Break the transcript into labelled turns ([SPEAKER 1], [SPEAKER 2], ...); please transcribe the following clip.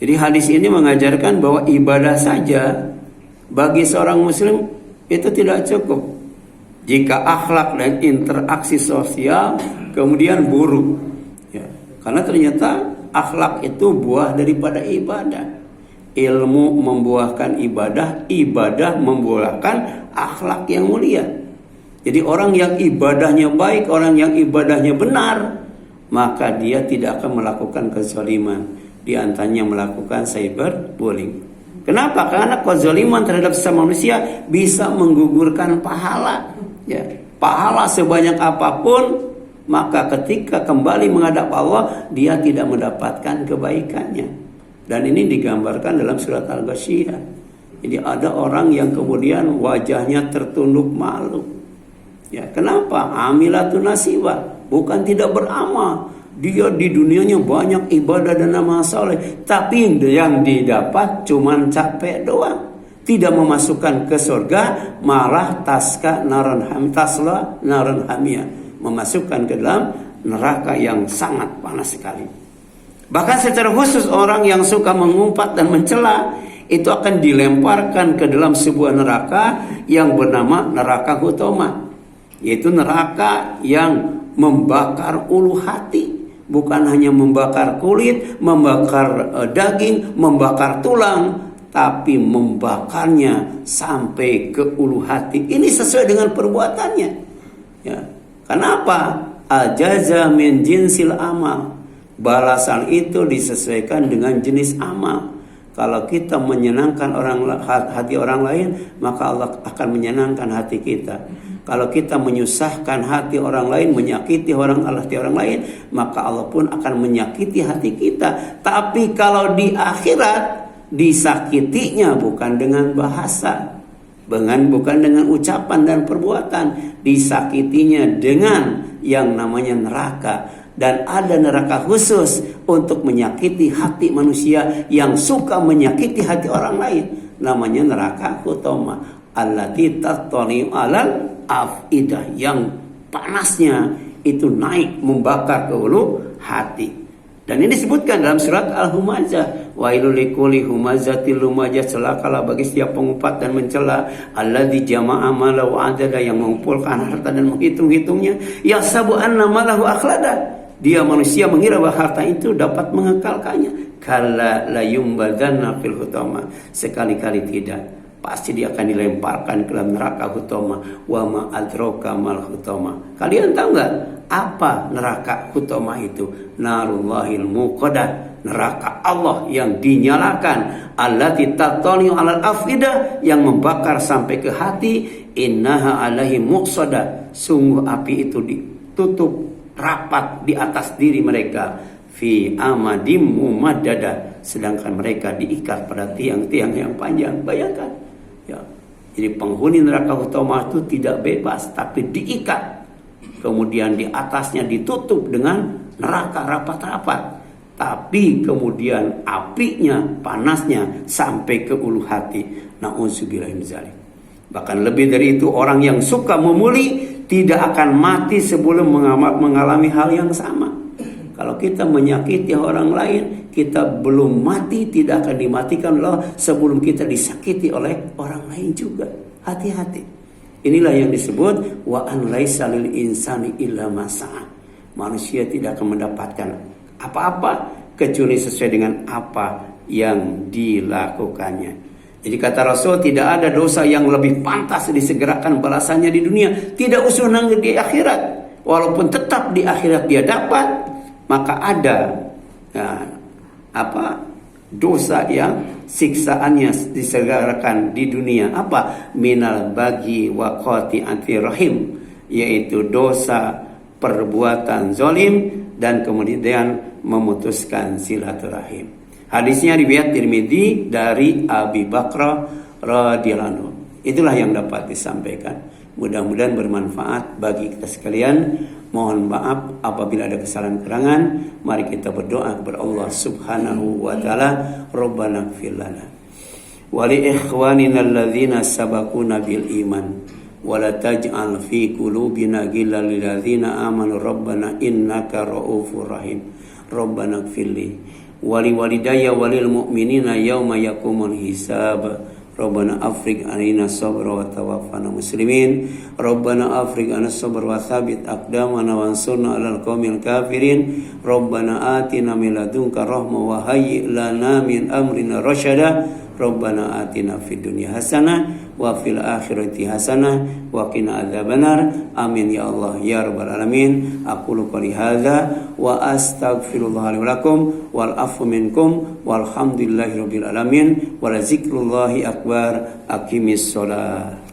[SPEAKER 1] Jadi hadis ini mengajarkan bahwa ibadah saja bagi seorang muslim itu tidak cukup jika akhlak dan interaksi sosial kemudian buruk, ya. Karena ternyata akhlak itu buah daripada ibadah. Ilmu membuahkan ibadah, ibadah membuahkan akhlak yang mulia. Jadi orang yang ibadahnya baik, orang yang ibadahnya benar, maka dia tidak akan melakukan kezaliman. Di antaranya melakukan cyberbullying. Kenapa? Karena kezaliman terhadap sesama manusia bisa menggugurkan pahala. Ya, pahala sebanyak apapun, maka ketika kembali menghadap Allah, dia tidak mendapatkan kebaikannya. Dan ini digambarkan dalam surat Al-Ghasyiyah. Jadi ada orang yang kemudian wajahnya tertunduk malu. Ya, kenapa? Amilatun nasibah, bukan tidak beramal. Dia di dunianya banyak ibadah dan amal soleh, tapi yang didapat cuman capek doang. Tidak memasukkan ke surga, malah tasla naran hamiyah, memasukkan ke dalam neraka yang sangat panas sekali. Bahkan secara khusus orang yang suka mengumpat dan mencela itu akan dilemparkan ke dalam sebuah neraka yang bernama neraka Hutoma, yaitu neraka yang membakar ulu hati. Bukan hanya membakar kulit, membakar daging, membakar tulang, tapi membakarnya sampai ke ulu hati. Ini sesuai dengan perbuatannya. Ya. Kenapa? Al-jaza min jinsil amal. Balasan itu disesuaikan dengan jenis amal. Kalau kita menyenangkan hati orang lain, maka Allah akan menyenangkan hati kita. Kalau kita menyusahkan hati orang lain, menyakiti hati orang lain, maka Allah pun akan menyakiti hati kita. Tapi kalau di akhirat, disakitinya bukan dengan bahasa, bukan dengan ucapan dan perbuatan, disakitinya dengan yang namanya neraka. Dan ada neraka khusus untuk menyakiti hati manusia yang suka menyakiti hati orang lain. Namanya neraka Hutoma. Allati tattali'u alal afidah, yang panasnya itu naik membakar ke ulu hati. Dan ini disebutkan dalam surat Al-Humazah. Wailul likulli humazatil lumazah, celakalah bagi setiap pengumpat dan mencela. Alladzi jama'a malahu adada, yang mengumpulkan harta dan menghitung-hitungnya. Yahsabu anna malahu akhlada, dia manusia mengira bahwa harta itu dapat mengekalkannya. Kalla la yumbadzanna fil hutama, sekali-kali tidak. Pasti dia akan dilemparkan ke dalam neraka Hutoma. Wa ma adraka mal hutoma. Kalian tahu nggak apa neraka Hutoma itu? Narullahil muqadah, neraka Allah yang dinyalakan. Allati tattali'u 'alal afidah, yang membakar sampai ke hati. Innaha 'alaihi muqsadah, sungguh api itu ditutup rapat di atas diri mereka. Fi amadim mumaddada, sedangkan mereka diikat pada tiang-tiang yang panjang. Bayangkan, ya. Jadi penghuni neraka Hutoma itu tidak bebas, tapi diikat. Kemudian di atasnya ditutup dengan neraka rapat-rapat. Tapi kemudian apinya, panasnya sampai ke ulu hati. Na'udzubillah min dzalik. Bahkan lebih dari itu, orang yang suka memuli tidak akan mati sebelum mengalami hal yang sama. Kalau kita menyakiti orang lain, kita belum mati, tidak akan dimatikan Allah sebelum kita disakiti oleh orang lain juga. Hati-hati. Inilah yang disebut wa an laisa lil insani illa ma sa'a. Manusia tidak akan mendapatkan apa-apa kecuali sesuai dengan apa yang dilakukannya. Jadi kata Rasul, tidak ada dosa yang lebih pantas disegerakan balasannya di dunia, tidak usah nunggu di akhirat. Walaupun tetap di akhirat dia dapat, maka ada dosa yang siksaannya disegerakan di dunia. Apa? Minal bagi wa qati'ati rahim, yaitu dosa perbuatan zalim dan kemudian memutuskan silaturahim. Hadisnya riwayat Tirmidzi dari Abi Bakrah radhiyallahu anhu. Itulah yang dapat disampaikan. Mudah-mudahan bermanfaat bagi kita sekalian. Mohon maaf apabila ada kesalahan kurangan. Mari kita berdoa kepada Allah Subhanahu wa taala. Rabbana ighfir lana wa li ikhwanina alladzina sabaquna bil iman wa la taj'al fi qulubina ghillan lil ladzina amanu rabbana innaka ra'ufur rahim. Rabbana ighfir li wali walidayya walil mu'minina yauma yaqumul hisab. Rabbana afriq alaina sabra wa tawaffana muslimin. Rabbana afriq alaina sabra wa thabit aqdamana wansurna 'alal qaumil kafirin. Rabbana atina min ladunka rahmah wa hayyi lana min amrina rasyada. Rabbana atina fid dunya hasanah wa fil akhirati hasanah wa qina adzabannar. Amin ya Allah ya rabbal alamin. Aqulu qouli hadza wa astaghfirullah li wa lakum wal afu minkum walhamdulillahi rabbil alamin wa la zikrullahi akbar. Aqimis shalah.